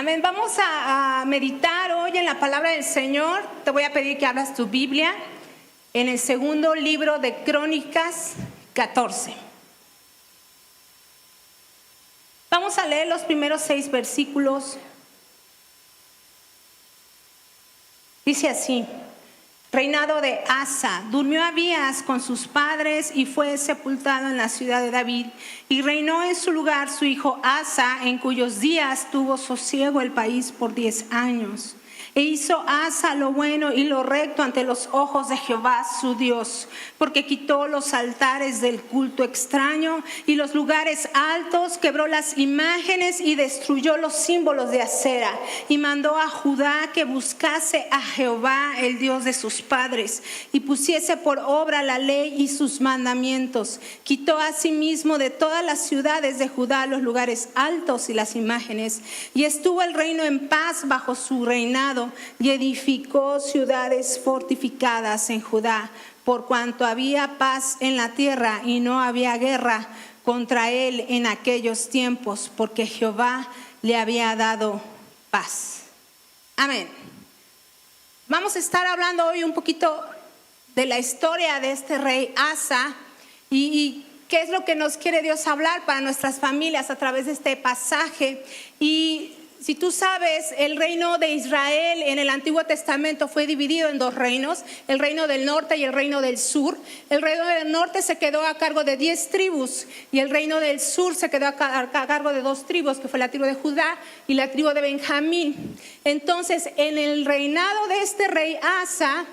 Amén. Vamos a meditar hoy en la palabra del Señor. Te voy a pedir que abras tu Biblia en el segundo libro de Crónicas 14. Vamos a leer los primeros 6 versículos. Dice así: Reinado de Asa. Durmió Abías con sus padres y fue sepultado en la ciudad de David. Y reinó en su lugar su hijo Asa, en cuyos días tuvo sosiego el país por 10 años. E hizo Asa lo bueno y lo recto ante los ojos de Jehová su Dios, porque quitó los altares del culto extraño y los lugares altos, quebró las imágenes y destruyó los símbolos de Acera, y mandó a Judá que buscase a Jehová, el Dios de sus padres, y pusiese por obra la ley y sus mandamientos. Quitó asimismo de todas las ciudades de Judá los lugares altos y las imágenes, y estuvo el reino en paz bajo su reinado, y edificó ciudades fortificadas en Judá, por cuanto había paz en la tierra y no había guerra contra él en aquellos tiempos, porque Jehová le había dado paz. Amén. Vamos a estar hablando hoy un poquito de la historia de este rey Asa y qué es lo que nos quiere Dios hablar para nuestras familias a través de este pasaje. Y si tú sabes, el reino de Israel en el Antiguo Testamento fue dividido en 2 reinos, el reino del norte y el reino del sur. El reino del norte se quedó a cargo de 10 tribus y el reino del sur se quedó a cargo de 2 tribus, que fue la tribu de Judá y la tribu de Benjamín. Entonces, en el reinado de este rey Asa,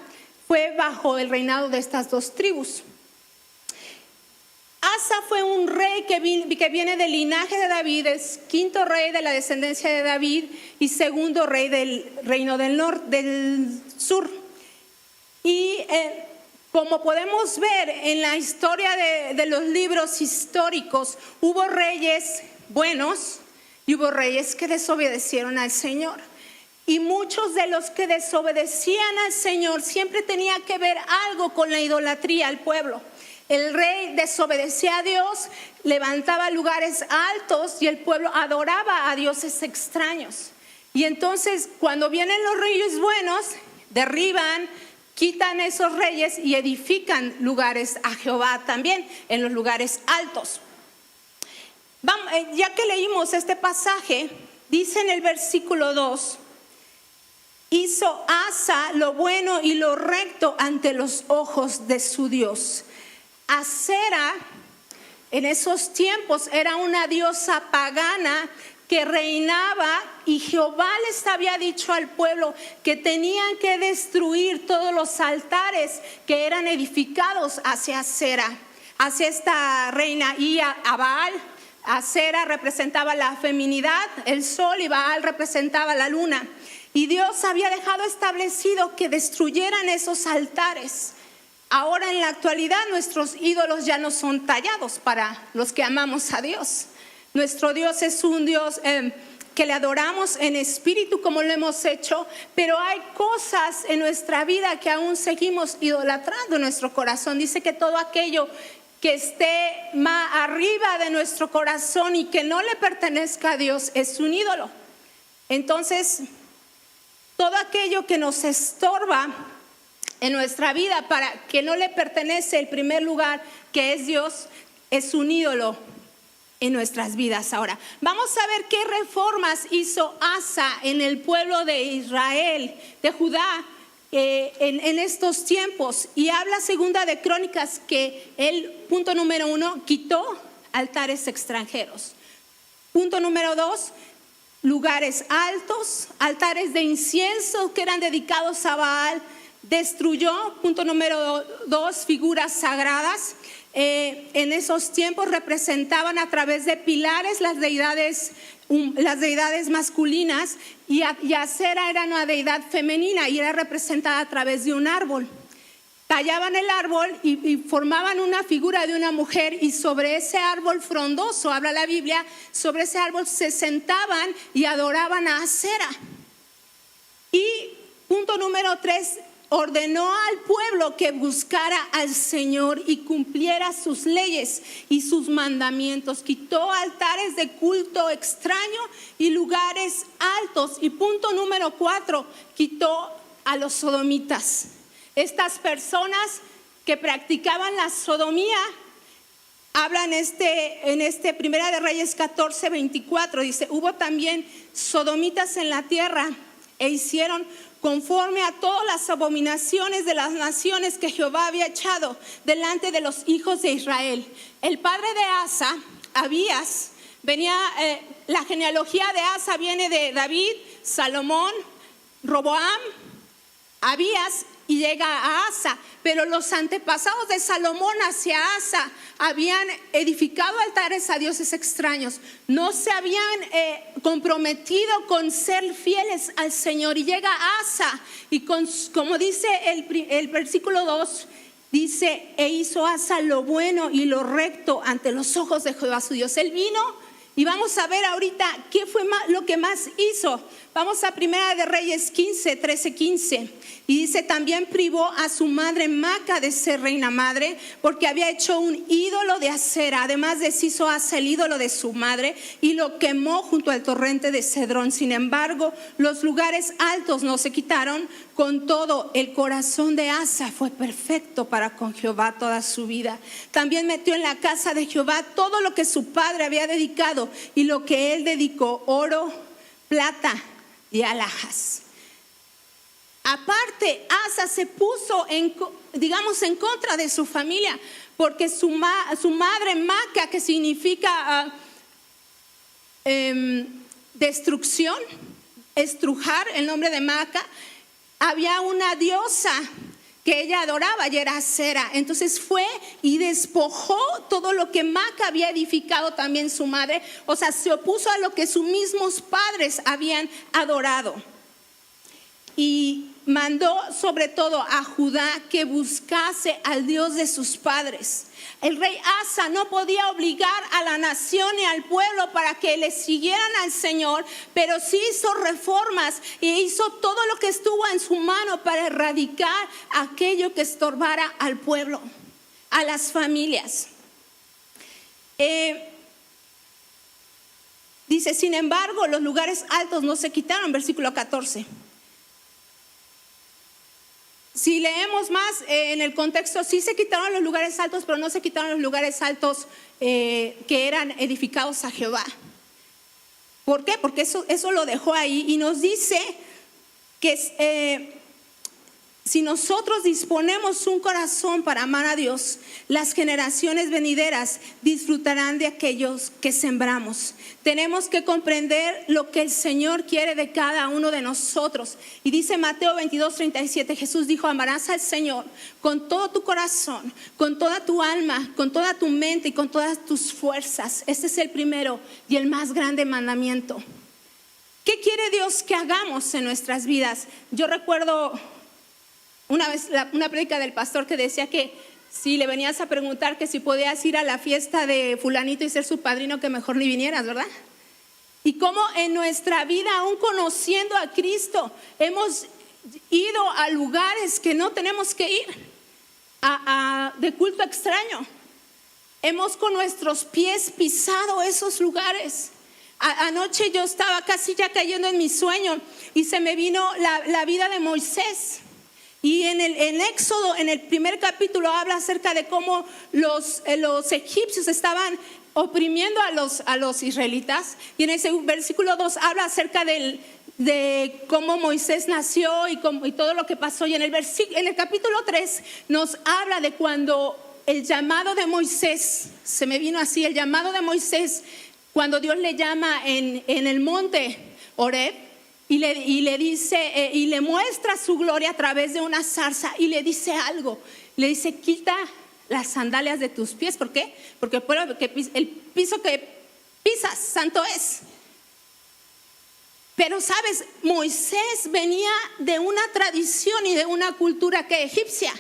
fue bajo el reinado de estas 2 tribus. Asa fue un rey que viene del linaje de David, es 5º rey de la descendencia de David y 2º rey del reino del sur. Y como podemos ver en la historia de los libros históricos, hubo reyes buenos y hubo reyes que desobedecieron al Señor. Y muchos de los que desobedecían al Señor siempre tenía que ver algo con la idolatría al pueblo. El rey desobedecía a Dios, levantaba lugares altos y el pueblo adoraba a dioses extraños. Y entonces cuando vienen los reyes buenos, derriban, quitan esos reyes y edifican lugares a Jehová también en los lugares altos. Ya que leímos este pasaje, dice en el versículo 2: hizo Asa lo bueno y lo recto ante los ojos de su Dios. Acera en esos tiempos era una diosa pagana que reinaba, y Jehová les había dicho al pueblo que tenían que destruir todos los altares que eran edificados hacia Acera, hacia esta reina, y a Baal. Acera representaba la feminidad, el sol, y Baal representaba la luna. Y Dios había dejado establecido que destruyeran esos altares. Ahora en la actualidad nuestros ídolos ya no son tallados para los que amamos a Dios. Nuestro Dios es un Dios que le adoramos en espíritu como lo hemos hecho, pero hay cosas en nuestra vida que aún seguimos idolatrando en nuestro corazón. Dice que todo aquello que esté más arriba de nuestro corazón y que no le pertenezca a Dios es un ídolo. Entonces, todo aquello que nos estorba en nuestra vida para que no le pertenece el primer lugar, que es Dios, es un ídolo en nuestras vidas. Ahora vamos a ver qué reformas hizo Asa en el pueblo de Israel, de Judá, en estos tiempos. Y habla segunda de Crónicas que él, punto número 1, quitó altares extranjeros. Punto número 2, lugares altos, altares de incienso que eran dedicados a Baal. Destruyó, punto número 2, figuras sagradas. En esos tiempos representaban a través de pilares las deidades masculinas, y Acera era una deidad femenina y era representada a través de un árbol. Tallaban el árbol y formaban una figura de una mujer, y sobre ese árbol frondoso, habla la Biblia, sobre ese árbol se sentaban y adoraban a Acera. Y punto número 3, ordenó al pueblo que buscara al Señor y cumpliera sus leyes y sus mandamientos. Quitó altares de culto extraño y lugares altos. Y punto número 4, quitó a los sodomitas. Estas personas que practicaban la sodomía, habla en este Primera de Reyes 14:24, dice: hubo también sodomitas en la tierra e hicieron conforme a todas las abominaciones de las naciones que Jehová había echado delante de los hijos de Israel. El padre de Asa, Abías, la genealogía de Asa viene de David, Salomón, Roboam, Abías y llega a Asa. Pero los antepasados de Salomón hacia Asa habían edificado altares a dioses extraños. No se habían comprometido con ser fieles al Señor. Y llega Asa y como dice el versículo 2, dice: e hizo Asa lo bueno y lo recto ante los ojos de Jehová su Dios. Él vino, y vamos a ver ahorita qué fue lo que más hizo. Vamos a Primera de Reyes 13:15. Y dice: también privó a su madre Maca de ser reina madre, porque había hecho un ídolo de acera. Además deshizo Asa el ídolo de su madre y lo quemó junto al torrente de Cedrón. Sin embargo, los lugares altos no se quitaron. Con todo, el corazón de Asa fue perfecto para con Jehová toda su vida. También metió en la casa de Jehová todo lo que su padre había dedicado y lo que él dedicó: oro, plata y alhajas. Aparte, Asa se puso en contra de su familia, porque su madre Maca, que significa destrucción, estrujar, el nombre de Maca, había una diosa que ella adoraba y era Acera. Entonces fue y despojó todo lo que Maca había edificado, también su madre. O sea, se opuso a lo que sus mismos padres habían adorado. Y mandó sobre todo a Judá que buscase al Dios de sus padres. El rey Asa no podía obligar a la nación y al pueblo para que le siguieran al Señor, pero sí hizo reformas y hizo todo lo que estuvo en su mano para erradicar aquello que estorbara al pueblo, a las familias. Dice: sin embargo, los lugares altos no se quitaron, versículo 14. Si leemos más en el contexto, sí se quitaron los lugares altos, pero no se quitaron los lugares altos que eran edificados a Jehová. ¿Por qué? Porque eso lo dejó ahí y nos dice que si nosotros disponemos un corazón para amar a Dios, las generaciones venideras disfrutarán de aquellos que sembramos. Tenemos que comprender lo que el Señor quiere de cada uno de nosotros. Y dice Mateo 22:37, Jesús dijo: amarás al Señor con todo tu corazón, con toda tu alma, con toda tu mente y con todas tus fuerzas. Este es el primero y el más grande mandamiento. ¿Qué quiere Dios que hagamos en nuestras vidas? Yo recuerdo una vez una prédica del pastor que decía que si le venías a preguntar que si podías ir a la fiesta de fulanito y ser su padrino, que mejor ni vinieras, ¿verdad? Y cómo en nuestra vida, aún conociendo a Cristo, hemos ido a lugares que no tenemos que ir, de culto extraño. Hemos con nuestros pies pisado esos lugares. Anoche yo estaba casi ya cayendo en mi sueño y se me vino la vida de Moisés. Y en Éxodo, en el primer capítulo, habla acerca de cómo los egipcios estaban oprimiendo a los israelitas. Y en ese versículo 2 habla acerca de cómo Moisés nació y todo lo que pasó. Y en el capítulo 3 nos habla de cuando el llamado de Moisés, se me vino así, el llamado de Moisés, cuando Dios le llama en el monte Horeb. Y le dice, y le muestra su gloria a través de una zarza y le dice algo. Le dice: quita las sandalias de tus pies. ¿Por qué? Porque el piso que pisas, santo es. Pero sabes, Moisés venía de una tradición y de una cultura que egipcia.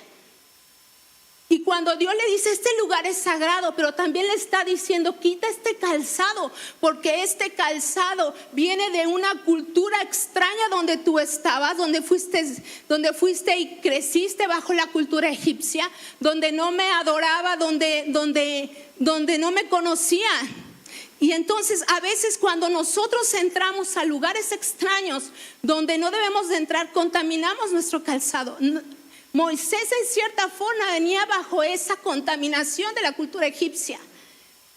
Y cuando Dios le dice, este lugar es sagrado, pero también le está diciendo, quita este calzado, porque este calzado viene de una cultura extraña donde tú estabas, donde fuiste y creciste bajo la cultura egipcia, donde no me adoraba, donde no me conocía. Y entonces a veces cuando nosotros entramos a lugares extraños donde no debemos de entrar, contaminamos nuestro calzado. Moisés en cierta forma venía bajo esa contaminación de la cultura egipcia.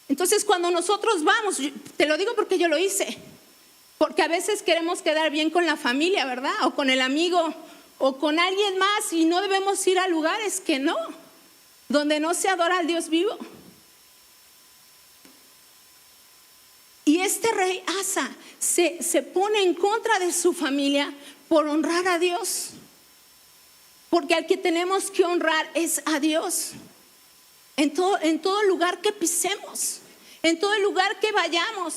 Entonces cuando nosotros vamos, te lo digo porque yo lo hice, porque a veces queremos quedar bien con la familia, ¿verdad? O con el amigo o con alguien más, y no debemos ir a lugares que no, donde no se adora al Dios vivo. Y este rey Asa se pone en contra de su familia por honrar a Dios. Porque al que tenemos que honrar es a Dios. En todo lugar que pisemos, en todo lugar que vayamos,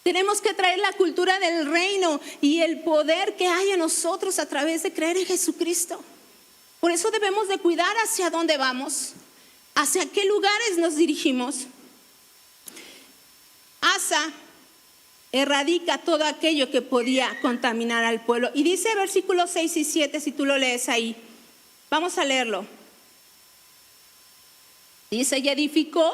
tenemos que traer la cultura del reino y el poder que hay en nosotros a través de creer en Jesucristo. Por eso debemos de cuidar hacia dónde vamos, hacia qué lugares nos dirigimos. Asa erradica todo aquello que podía contaminar al pueblo. Y dice versículos 6 y 7, si tú lo lees ahí. Vamos a leerlo. Dice, y edificó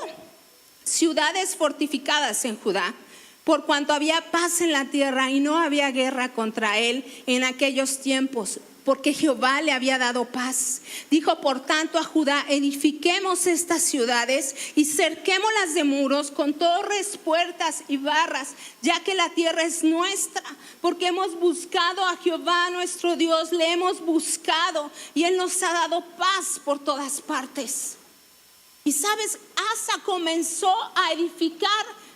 ciudades fortificadas en Judá, por cuanto había paz en la tierra y no había guerra contra él en aquellos tiempos, porque Jehová le había dado paz. Dijo por tanto a Judá, edifiquemos estas ciudades y cerquémoslas de muros con torres, puertas y barras, ya que la tierra es nuestra, porque hemos buscado a Jehová nuestro Dios, le hemos buscado y él nos ha dado paz por todas partes. Y sabes, Asa comenzó a edificar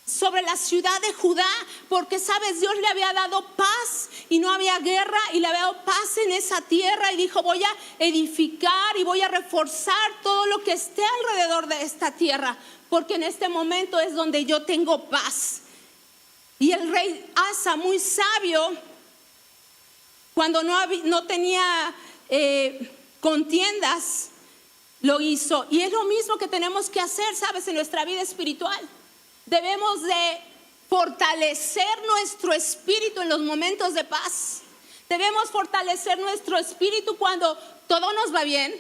sobre la ciudad de Judá, porque sabes, Dios le había dado paz y no había guerra, y le había dado paz en esa tierra, y dijo, voy a edificar y voy a reforzar todo lo que esté alrededor de esta tierra, porque en este momento es donde yo tengo paz. Y el rey Asa, muy sabio, cuando no tenía contiendas, lo hizo. Y es lo mismo que tenemos que hacer, sabes, en nuestra vida espiritual. Debemos de fortalecer nuestro espíritu en los momentos de paz. Debemos fortalecer nuestro espíritu cuando todo nos va bien.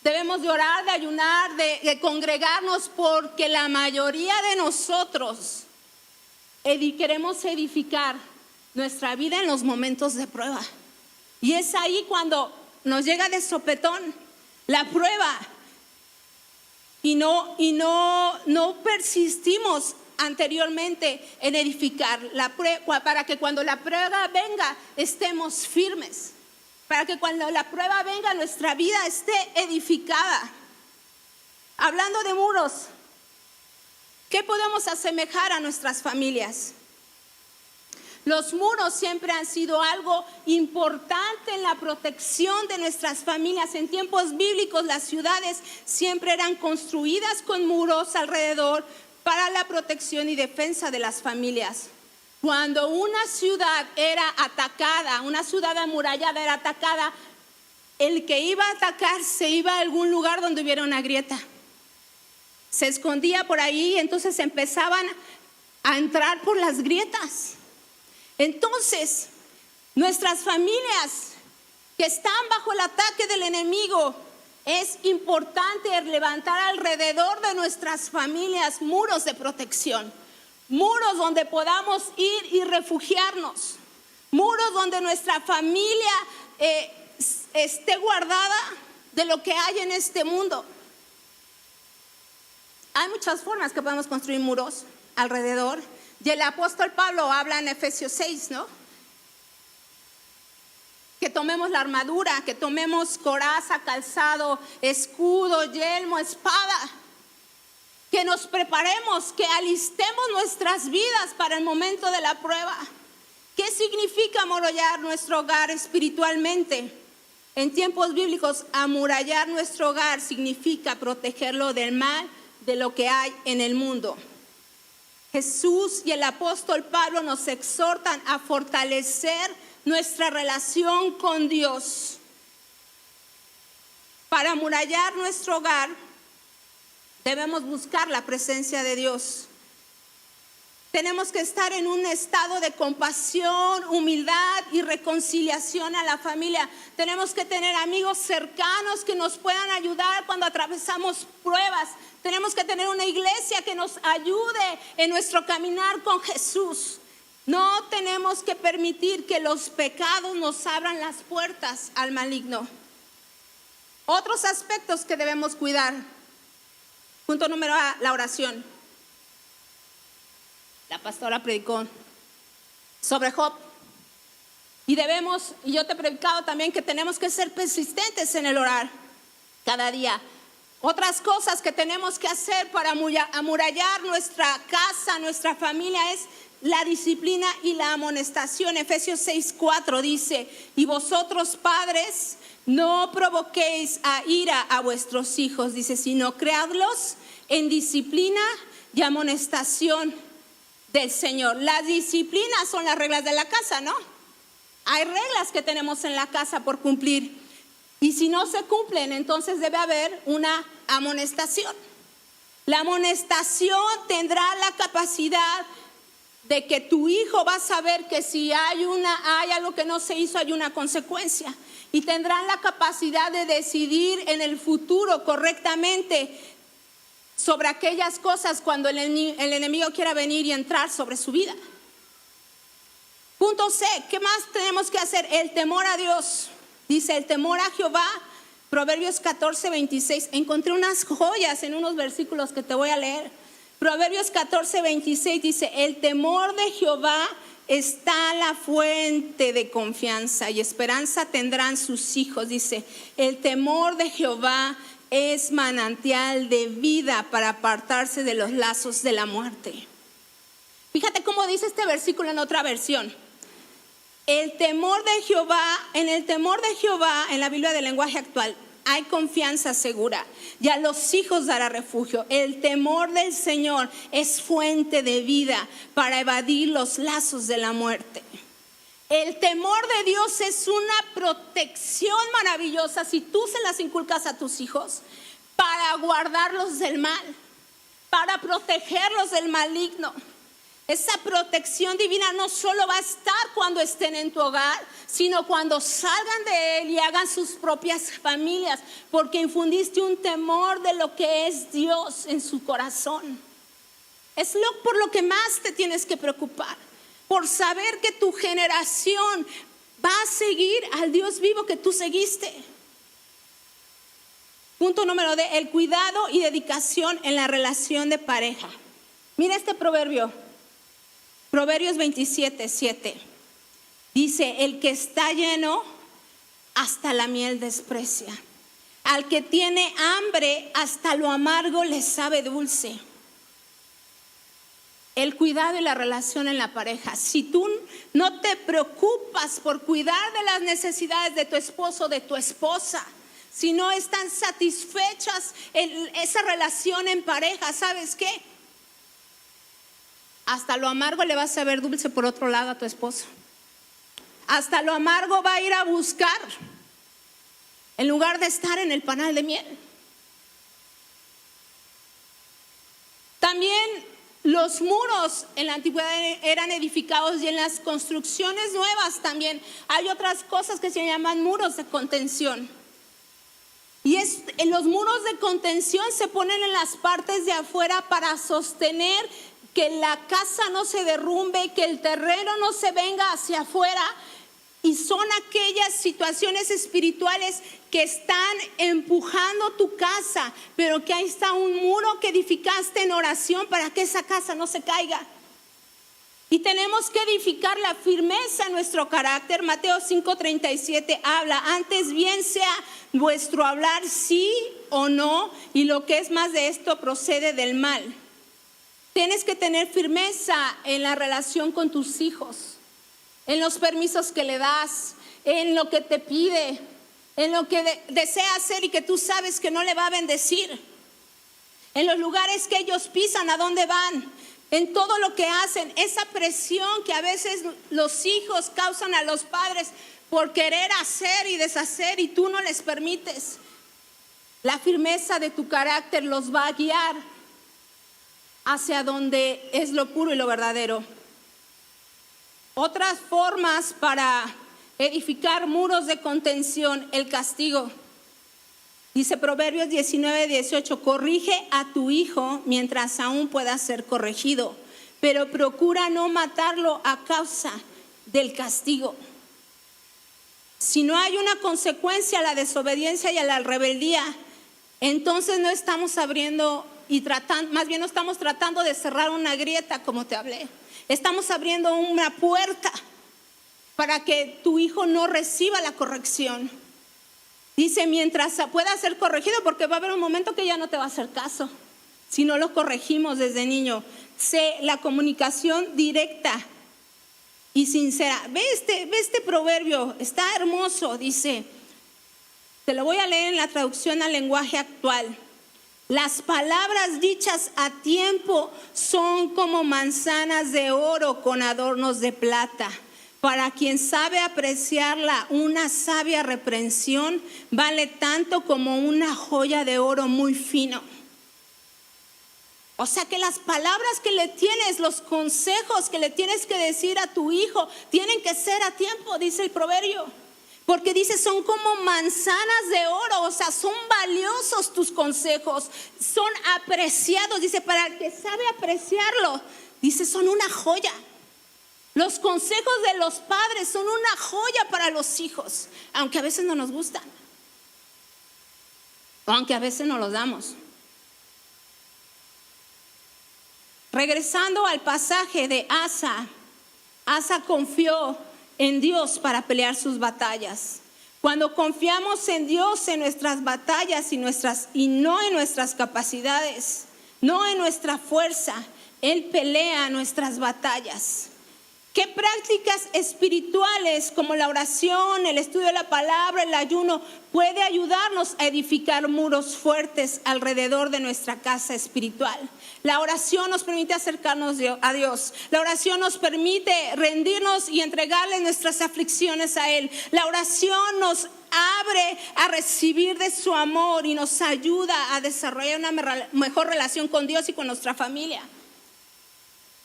Debemos de orar, de ayunar, de congregarnos, porque la mayoría de nosotros queremos edificar nuestra vida en los momentos de prueba. Y es ahí cuando nos llega de sopetón la prueba. Y no persistimos anteriormente en edificar la prueba, para que cuando la prueba venga estemos firmes, para que cuando la prueba venga nuestra vida esté edificada. Hablando de muros, ¿qué podemos asemejar a nuestras familias? Los muros siempre han sido algo importante en la protección de nuestras familias. En tiempos bíblicos las ciudades siempre eran construidas con muros alrededor para la protección y defensa de las familias. Cuando una ciudad era atacada, una ciudad amurallada era atacada, el que iba a atacar se iba a algún lugar donde hubiera una grieta. Se escondía por ahí y entonces empezaban a entrar por las grietas. Entonces, nuestras familias que están bajo el ataque del enemigo, es importante levantar alrededor de nuestras familias muros de protección, muros donde podamos ir y refugiarnos, muros donde nuestra familia esté guardada de lo que hay en este mundo. Hay muchas formas que podemos construir muros alrededor. Y el apóstol Pablo habla en Efesios 6, ¿no? Que tomemos la armadura, que tomemos coraza, calzado, escudo, yelmo, espada. Que nos preparemos, que alistemos nuestras vidas para el momento de la prueba. ¿Qué significa amurallar nuestro hogar espiritualmente? En tiempos bíblicos, amurallar nuestro hogar significa protegerlo del mal, de lo que hay en el mundo. Jesús y el apóstol Pablo nos exhortan a fortalecer nuestra relación con Dios para amurallar nuestro hogar, debemos buscar la presencia de Dios. Tenemos que estar en un estado de compasión, humildad y reconciliación a la familia. Tenemos que tener amigos cercanos que nos puedan ayudar cuando atravesamos pruebas. Tenemos que tener una iglesia que nos ayude en nuestro caminar con Jesús. No tenemos que permitir que los pecados nos abran las puertas al maligno. Otros aspectos que debemos cuidar. Punto número A, la oración. La pastora predicó sobre Job. Y yo te he predicado también que tenemos que ser persistentes en el orar cada día. Otras cosas que tenemos que hacer para amurallar nuestra casa, nuestra familia, es la disciplina y la amonestación. Efesios 6:4 dice: y vosotros, padres, no provoquéis a ira a vuestros hijos, dice, sino criadlos en disciplina y amonestación del Señor. Las disciplinas son las reglas de la casa, ¿no? Hay reglas que tenemos en la casa por cumplir. Y si no se cumplen, entonces debe haber una amonestación. La amonestación tendrá la capacidad de que tu hijo va a saber que si hay algo que no se hizo, hay una consecuencia. Y tendrán la capacidad de decidir en el futuro correctamente sobre aquellas cosas cuando el enemigo quiera venir y entrar sobre su vida. Punto C, ¿qué más tenemos que hacer? El temor a Dios. Dice, el temor a Jehová, Proverbios 14:26. Encontré unas joyas en unos versículos que te voy a leer. Proverbios 14:26 dice, el temor de Jehová está la fuente de confianza y esperanza tendrán sus hijos. Dice, el temor de Jehová es manantial de vida para apartarse de los lazos de la muerte. Fíjate cómo dice este versículo en otra versión. En el temor de Jehová, en la Biblia del lenguaje actual, hay confianza segura y a los hijos dará refugio. El temor del Señor es fuente de vida para evadir los lazos de la muerte. El temor de Dios es una protección maravillosa si tú se las inculcas a tus hijos para guardarlos del mal, para protegerlos del maligno. Esa protección divina no solo va a estar cuando estén en tu hogar, sino cuando salgan de él y hagan sus propias familias, porque infundiste un temor de lo que es Dios en su corazón. Es por lo que más te tienes que preocupar, por saber que tu generación va a seguir al Dios vivo que tú seguiste. Punto número D, el cuidado y dedicación en la relación de pareja. Mira este proverbio. Proverbios 27:7 dice, el que está lleno hasta la miel desprecia. Al que tiene hambre hasta lo amargo le sabe dulce. El cuidado y la relación en la pareja. Si tú no te preocupas por cuidar de las necesidades de tu esposo o de tu esposa, si no están satisfechas en esa relación en pareja, ¿sabes qué? Hasta lo amargo le vas a ver dulce por otro lado a tu esposo. Hasta lo amargo va a ir a buscar en lugar de estar en el panal de miel. También los muros en la antigüedad eran edificados y en las construcciones nuevas también hay otras cosas que se llaman muros de contención. Y en los muros de contención se ponen en las partes de afuera para sostener que la casa no se derrumbe, que el terreno no se venga hacia afuera. Y son aquellas situaciones espirituales que están empujando tu casa, pero que ahí está un muro que edificaste en oración para que esa casa no se caiga. Y tenemos que edificar la firmeza en nuestro carácter. Mateo 5:37 habla, antes bien sea vuestro hablar sí o no, y lo que es más de esto procede del mal. Tienes que tener firmeza en la relación con tus hijos, en los permisos que le das, en lo que te pide, en lo que desea hacer y que tú sabes que no le va a bendecir, en los lugares que ellos pisan, a dónde van, en todo lo que hacen. Esa presión que a veces los hijos causan a los padres por querer hacer y deshacer y tú no les permites. La firmeza de tu carácter los va a guiar hacia donde es lo puro y lo verdadero. Otras formas para edificar muros de contención: el castigo. Dice Proverbios 19:18, corrige a tu hijo mientras aún pueda ser corregido, pero procura no matarlo a causa del castigo. Si no hay una consecuencia a la desobediencia y a la rebeldía, entonces no estamos abriendo más bien no estamos tratando de cerrar una grieta, como te hablé. Estamos abriendo una puerta para que tu hijo no reciba la corrección. Dice, mientras pueda ser corregido, porque va a haber un momento que ya no te va a hacer caso si no lo corregimos desde niño. Sé la comunicación directa y sincera. Ve este proverbio, está hermoso. Dice, te lo voy a leer en la traducción al lenguaje actual. Las palabras dichas a tiempo son como manzanas de oro con adornos de plata. Para quien sabe apreciarla, una sabia reprensión vale tanto como una joya de oro muy fino. O sea que las palabras que le tienes, los consejos que le tienes que decir a tu hijo, tienen que ser a tiempo, dice el proverbio. Porque dice, son como manzanas de oro, o sea, son valiosos tus consejos, son apreciados. Dice, para el que sabe apreciarlo, dice, son una joya. Los consejos de los padres son una joya para los hijos, aunque a veces no nos gustan, o aunque a veces no los damos. Regresando al pasaje de Asa, Asa confió en Dios para pelear sus batallas. Cuando confiamos en Dios en nuestras batallas y no en nuestras capacidades, no en nuestra fuerza, Él pelea nuestras batallas. ¿Qué prácticas espirituales como la oración, el estudio de la palabra, el ayuno puede ayudarnos a edificar muros fuertes alrededor de nuestra casa espiritual? La oración nos permite acercarnos a Dios. La oración nos permite rendirnos y entregarle nuestras aflicciones a Él. La oración nos abre a recibir de su amor y nos ayuda a desarrollar una mejor relación con Dios y con nuestra familia.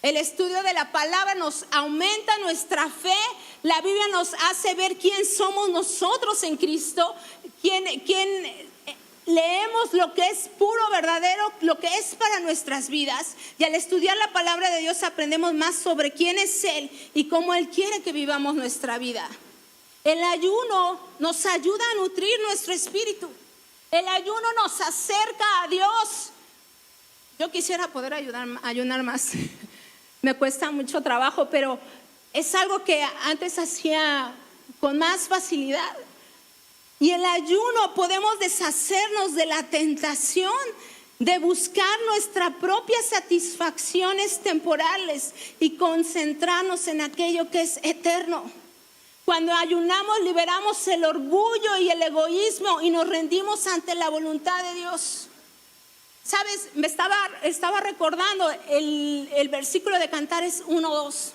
El estudio de la palabra nos aumenta nuestra fe. La Biblia nos hace ver quién somos nosotros en Cristo, quién leemos lo que es puro, verdadero, lo que es para nuestras vidas. Y al estudiar la palabra de Dios aprendemos más sobre quién es Él y cómo Él quiere que vivamos nuestra vida. El ayuno nos ayuda a nutrir nuestro espíritu. El ayuno nos acerca a Dios. Yo quisiera poder ayunar más. Me cuesta mucho trabajo, pero es algo que antes hacía con más facilidad. Y el ayuno podemos deshacernos de la tentación de buscar nuestras propias satisfacciones temporales y concentrarnos en aquello que es eterno. Cuando ayunamos liberamos el orgullo y el egoísmo y nos rendimos ante la voluntad de Dios. Sabes, me estaba recordando el versículo de Cantares 1:2.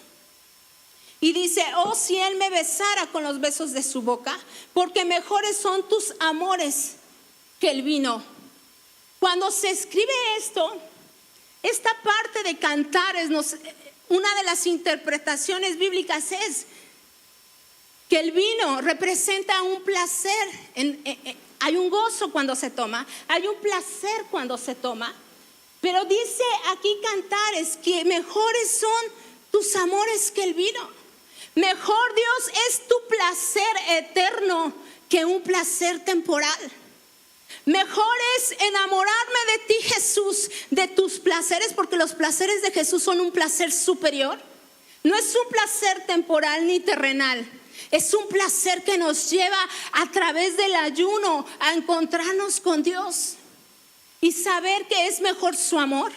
Y dice, oh, si Él me besara con los besos de su boca, porque mejores son tus amores que el vino. Cuando se escribe esta parte de Cantares, una de las interpretaciones bíblicas es que el vino representa un placer. Hay un gozo cuando se toma, hay un placer cuando se toma. Pero dice aquí Cantares que mejores son tus amores que el vino. Mejor, Dios, es tu placer eterno que un placer temporal. Mejor es enamorarme de ti, Jesús, de tus placeres, porque los placeres de Jesús son un placer superior. No es un placer temporal ni terrenal. Es un placer que nos lleva a través del ayuno a encontrarnos con Dios y saber que es mejor su amor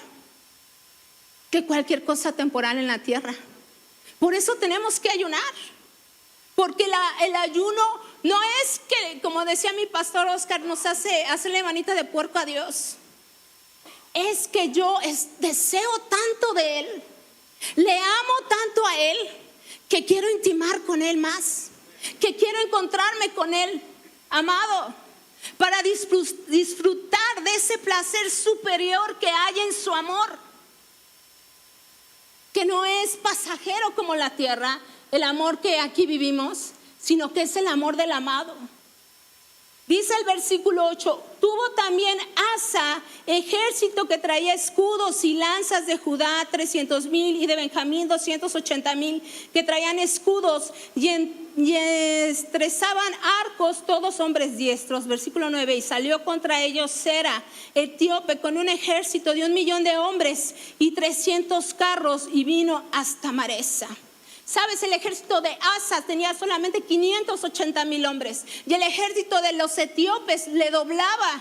que cualquier cosa temporal en la tierra. Por eso tenemos que ayunar, porque el ayuno no es que, como decía mi pastor Oscar, nos hacerle manita de puerco a Dios. Es que yo deseo tanto de Él, le amo tanto a Él, que quiero intimar con Él más, que quiero encontrarme con Él, amado. para disfrutar de ese placer superior que hay en su amor, que no es pasajero como la tierra, el amor que aquí vivimos, sino que es el amor del amado. Dice el versículo 8, tuvo también Asa ejército que traía escudos y lanzas de Judá 300,000 y de Benjamín 280,000 que traían escudos y estrezaban arcos, todos hombres diestros. Versículo 9, y salió contra ellos Sera, etíope, con un ejército de 1,000,000 de hombres y 300 carros y vino hasta Maresa. Sabes, el ejército de Asa tenía solamente 580,000 hombres y el ejército de los etíopes le doblaba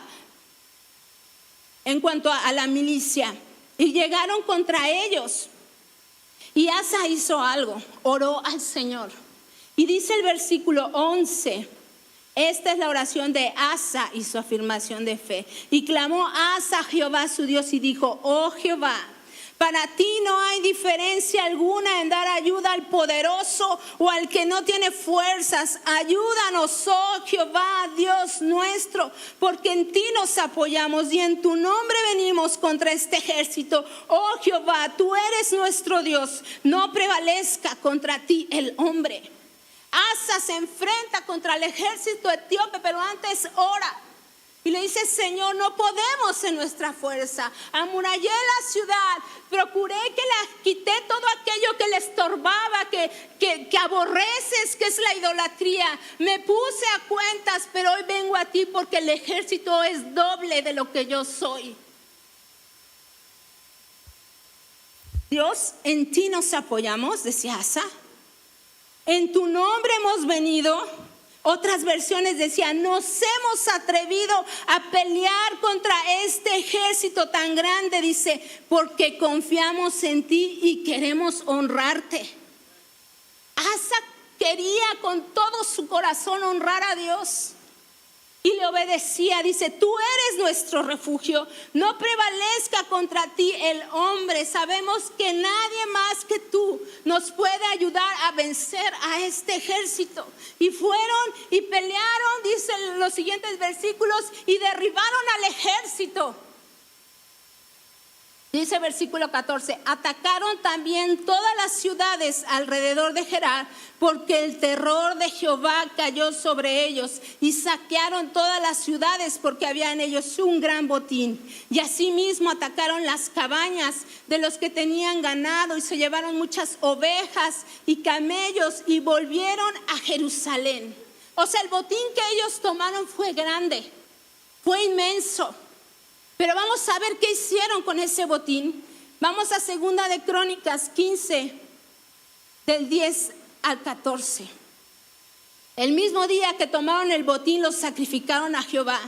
en cuanto a la milicia y llegaron contra ellos. Y Asa hizo algo, oró al Señor. Y dice el versículo 11, esta es la oración de Asa y su afirmación de fe. Y clamó Asa a Jehová su Dios y dijo, oh Jehová, para ti no hay diferencia alguna en dar ayuda al poderoso o al que no tiene fuerzas. Ayúdanos, oh Jehová, Dios nuestro, porque en ti nos apoyamos y en tu nombre venimos contra este ejército. Oh Jehová, tú eres nuestro Dios, no prevalezca contra ti el hombre. Asa se enfrenta contra el ejército etíope, pero antes ora. Y le dice, Señor, no podemos en nuestra fuerza. Amurallé la ciudad, procuré que la quité todo aquello que le estorbaba, que aborreces, que es la idolatría. Me puse a cuentas, pero hoy vengo a ti porque el ejército es doble de lo que yo soy. Dios, en ti nos apoyamos, decía Asa. En tu nombre hemos venido. Otras versiones decían, nos hemos atrevido a pelear contra este ejército tan grande, dice, porque confiamos en ti y queremos honrarte. Asa quería con todo su corazón honrar a Dios y le obedecía, dice, tú eres nuestro refugio, no prevalezca contra ti el hombre. Sabemos que nadie más que tú nos puede ayudar a vencer a este ejército. Y fueron y pelearon, dicen los siguientes versículos, y derribaron al ejército. Dice versículo 14, atacaron también todas las ciudades alrededor de Gerar, porque el terror de Jehová cayó sobre ellos, y saquearon todas las ciudades porque había en ellos un gran botín. Y asimismo atacaron las cabañas de los que tenían ganado y se llevaron muchas ovejas y camellos y volvieron a Jerusalén. O sea, el botín que ellos tomaron fue grande, fue inmenso. Pero vamos a ver qué hicieron con ese botín. Vamos a 2 de Crónicas 15, del 10 al 14. El mismo día que tomaron el botín, los sacrificaron a Jehová.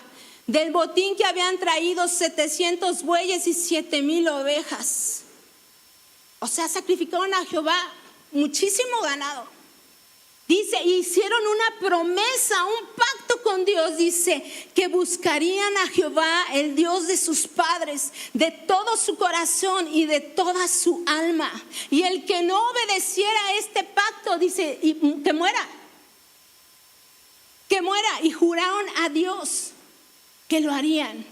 Del botín que habían traído 700 bueyes y 7,000 ovejas. O sea, sacrificaron a Jehová muchísimo ganado. Dice, hicieron una promesa, un pacto con Dios, dice, que buscarían a Jehová, el Dios de sus padres, de todo su corazón y de toda su alma. Y el que no obedeciera a este pacto, dice, que muera. Que muera. Y juraron a Dios que lo harían.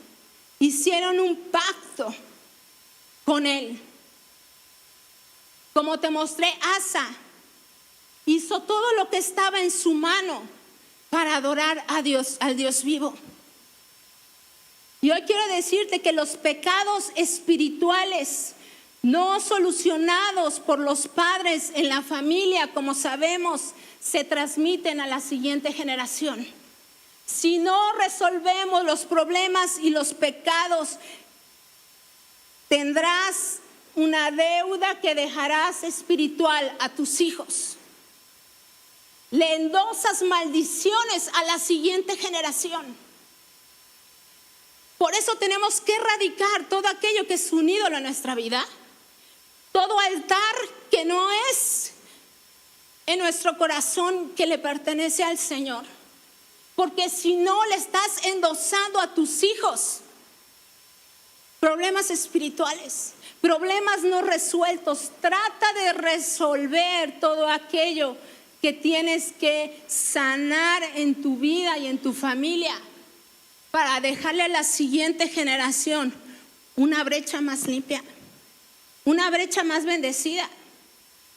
Hicieron un pacto con él. Como te mostré, Asa hizo todo lo que estaba en su mano para adorar a Dios, al Dios vivo. Y hoy quiero decirte que los pecados espirituales no solucionados por los padres en la familia, como sabemos, se transmiten a la siguiente generación. Si no resolvemos los problemas y los pecados, tendrás una deuda que dejarás espiritual a tus hijos. Le endosas maldiciones a la siguiente generación. Por eso tenemos que erradicar todo aquello que es un ídolo en nuestra vida. Todo altar que no es en nuestro corazón que le pertenece al Señor. Porque si no le estás endosando a tus hijos problemas espirituales, problemas no resueltos, trata de resolver todo aquello que tienes que sanar en tu vida y en tu familia. para dejarle a la siguiente generación una brecha más limpia, una brecha más bendecida,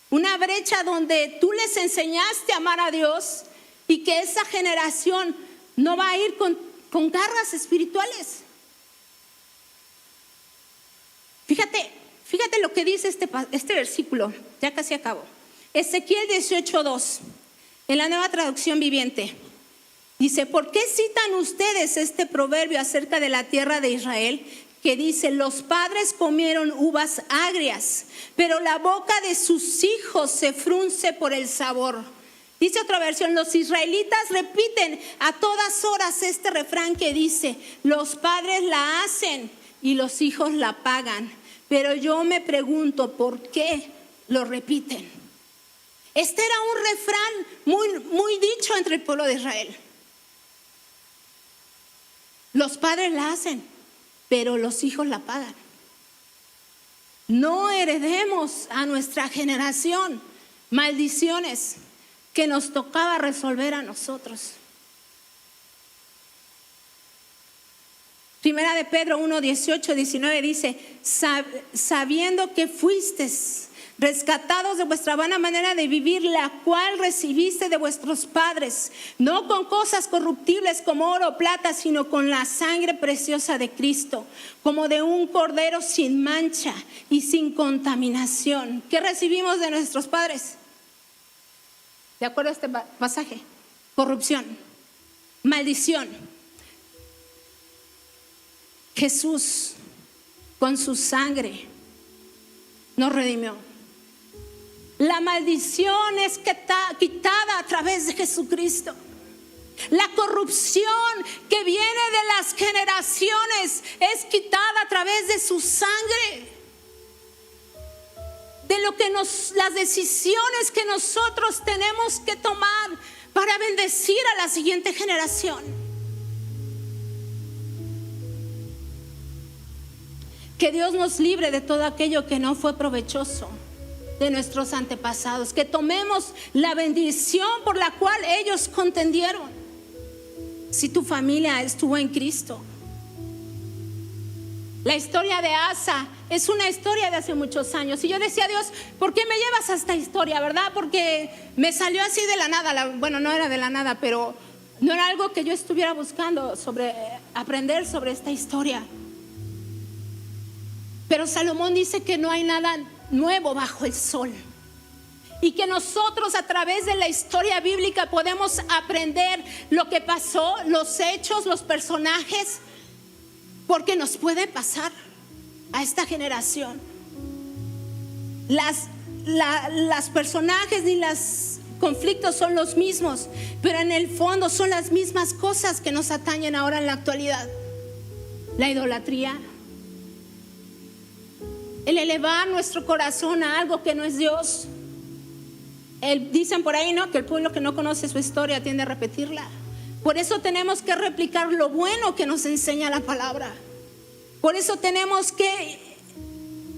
una brecha donde tú les enseñaste a amar a Dios y que esa generación no va a ir con garras espirituales. Fíjate lo que dice este versículo, ya casi acabo. Ezequiel 18:2, en la Nueva Traducción Viviente. Dice: ¿por qué citan ustedes este proverbio acerca de la tierra de Israel? Que dice: los padres comieron uvas agrias, pero la boca de sus hijos se frunce por el sabor. Dice otra versión: los israelitas repiten a todas horas este refrán que dice: los padres la hacen y los hijos la pagan. Pero yo me pregunto, ¿por qué lo repiten? Este era un refrán muy dicho entre el pueblo de Israel. Los padres la hacen, pero los hijos la pagan. No heredemos a nuestra generación maldiciones que nos tocaba resolver a nosotros. Primera de Pedro 1:18-19 dice: sabiendo que fuisteis rescatados de vuestra vana manera de vivir, la cual recibiste de vuestros padres, no con cosas corruptibles como oro o plata, sino con la sangre preciosa de Cristo, como de un cordero sin mancha y sin contaminación. ¿Qué recibimos de nuestros padres? De acuerdo a este pasaje: corrupción, maldición. Jesús, con su sangre, nos redimió. La maldición es quitada a través de Jesucristo. La corrupción que viene de las generaciones es quitada a través de su sangre. De las decisiones que nosotros tenemos que tomar para bendecir a la siguiente generación. Que Dios nos libre de todo aquello que no fue provechoso de nuestros antepasados. Que tomemos la bendición por la cual ellos contendieron. Si tu familia estuvo en Cristo. La historia de Asa es una historia de hace muchos años. Y yo decía: Dios, ¿por qué me llevas a esta historia, verdad? Porque me salió así de la nada. Bueno, no era de la nada, pero no era algo que yo estuviera buscando aprender sobre esta historia. Pero Salomón dice que no hay nada nuevo bajo el sol. Y que nosotros a través de la historia bíblica podemos aprender lo que pasó, los hechos, los personajes, porque nos puede pasar a esta generación. Las personajes ni los conflictos son los mismos, pero en el fondo son las mismas cosas que nos atañen ahora en la actualidad. La idolatría, el elevar nuestro corazón a algo que no es Dios. Dicen por ahí, ¿no?, que el pueblo que no conoce su historia tiende a repetirla. Por eso tenemos que replicar lo bueno que nos enseña la palabra. Por eso tenemos que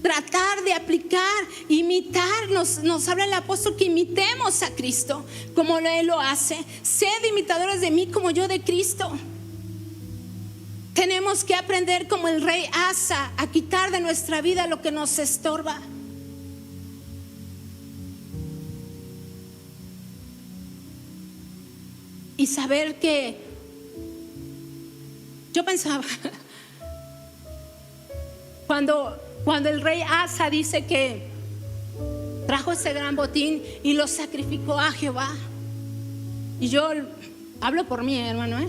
tratar de aplicar, imitar. Nos habla el apóstol que imitemos a Cristo como Él lo hace. Sed imitadores de mí como yo de Cristo. Tenemos que aprender como el rey Asa a quitar de nuestra vida lo que nos estorba. Y saber que yo pensaba cuando el rey Asa dice que trajo ese gran botín y lo sacrificó a Jehová. Y yo hablo por mí, hermano,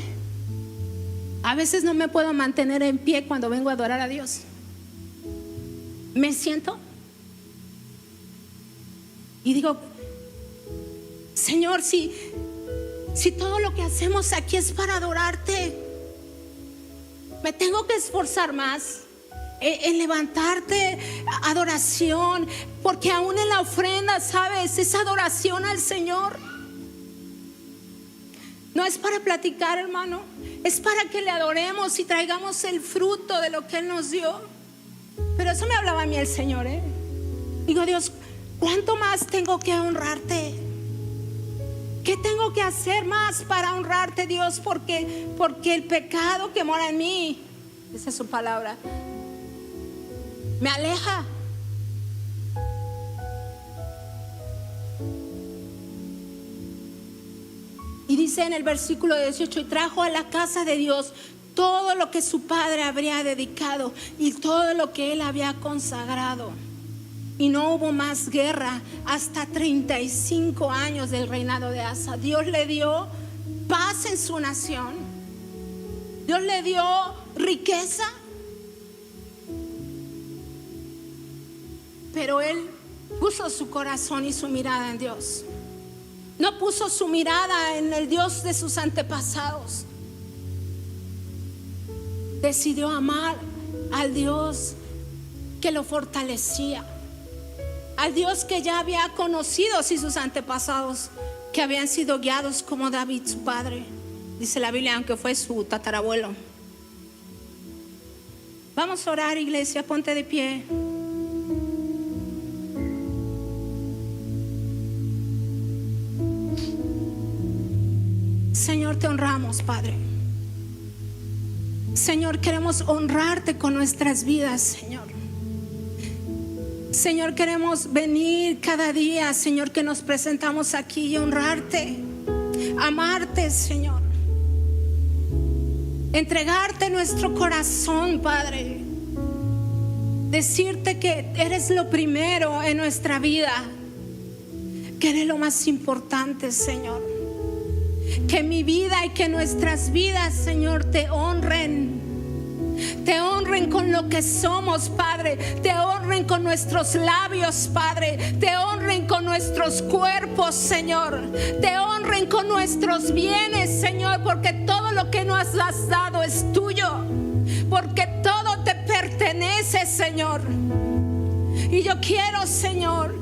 a veces no me puedo mantener en pie cuando vengo a adorar a Dios. Me siento y digo: Señor, si todo lo que hacemos aquí es para adorarte, me tengo que esforzar más en levantarte adoración, porque aún en la ofrenda, ¿sabes?, es adoración al Señor. No es para platicar, hermano, es para que le adoremos y traigamos el fruto de lo que Él nos dio. Pero eso me hablaba a mí el Señor, Digo: Dios, ¿cuánto más tengo que honrarte? ¿Qué tengo que hacer más para honrarte, Dios? Porque el pecado que mora en mí, esa es su palabra, me aleja. Y dice en el versículo 18: y trajo a la casa de Dios todo lo que su padre habría dedicado y todo lo que él había consagrado. Y no hubo más guerra hasta 35 años del reinado de Asa. Dios le dio paz en su nación. Dios le dio riqueza. Pero él puso su corazón y su mirada en Dios. No puso su mirada en el Dios de sus antepasados. Decidió amar al Dios que lo fortalecía, al Dios que ya había conocido, si sus antepasados que habían sido guiados como David su padre, dice la Biblia, aunque fue su tatarabuelo. Vamos a orar, iglesia, ponte de pie. Señor, te honramos, Padre. Señor, queremos honrarte con nuestras vidas, Señor. Señor, queremos venir cada día, Señor, que nos presentamos aquí y honrarte, amarte, Señor. Entregarte nuestro corazón, Padre. Decirte que eres lo primero en nuestra vida, que eres lo más importante, Señor. Que mi vida y que nuestras vidas, Señor, te honren. Te honren con lo que somos, Padre. Te honren con nuestros labios, Padre. Te honren con nuestros cuerpos, Señor. Te honren con nuestros bienes, Señor, porque todo lo que nos has dado es tuyo. Porque todo te pertenece, Señor. Y yo quiero, Señor,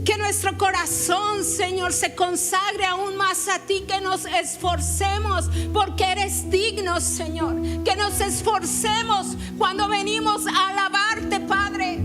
que nuestro corazón, Señor, se consagre aún más a ti, que nos esforcemos porque eres digno, Señor. Que nos esforcemos cuando venimos a alabarte, Padre.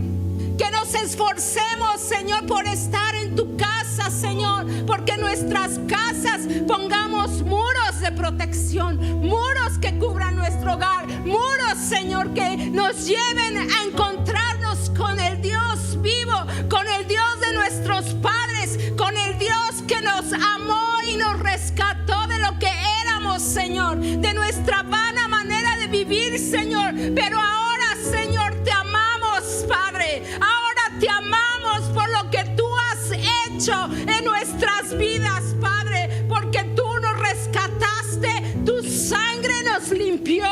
Que nos esforcemos, Señor, por estar en tu casa, Señor. Porque en nuestras casas pongamos muros de protección, muros que cubran nuestro hogar, muros, Señor, que nos lleven a encontrarnos con el Dios vivo, con el Dios de nuestros padres, con el Dios que nos amó y nos rescató de lo que éramos, Señor, de nuestra vana manera de vivir, Señor. Pero ahora, Señor, te amamos, Padre. Ahora te amamos por lo que tú has hecho en nuestras vidas, Padre, porque tú nos rescataste, tu sangre nos limpió,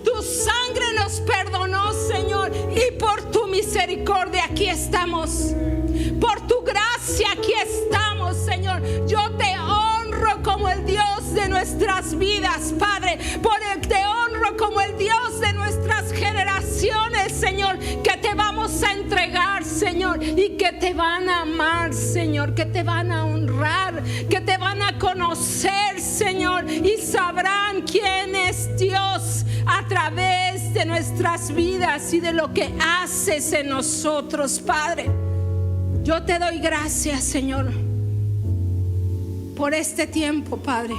tu sangre nos perdonó, Señor, y por tu misericordia aquí estamos. Por tu gracia aquí estamos, Señor. Yo te honro como el Dios de nuestras vidas, Padre. Te honro como el Dios de nuestras generaciones, Señor, que te vamos a entregar, Señor, y que te van a amar, Señor, que te van a honrar, que te van a conocer, Señor, y sabrán quién es Dios a través de nuestras vidas y de lo que haces en nosotros, Padre. Yo te doy gracias, Señor, por este tiempo, Padre,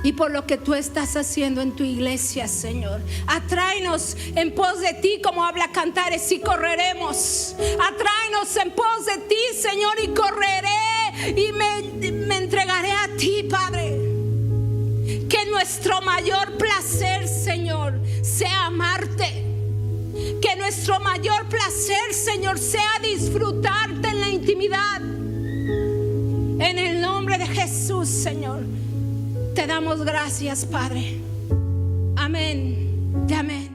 y por lo que tú estás haciendo en tu iglesia, Señor. Atráenos en pos de ti, como habla Cantares, y correremos. Atráenos en pos de ti, Señor, y correré y me entregaré a ti, Padre. Que nuestro mayor placer, Señor, sea amarte. Que nuestro mayor placer, Señor, sea disfrutarte en la intimidad. En el nombre de Jesús, Señor, te damos gracias, Padre. Amén y amén.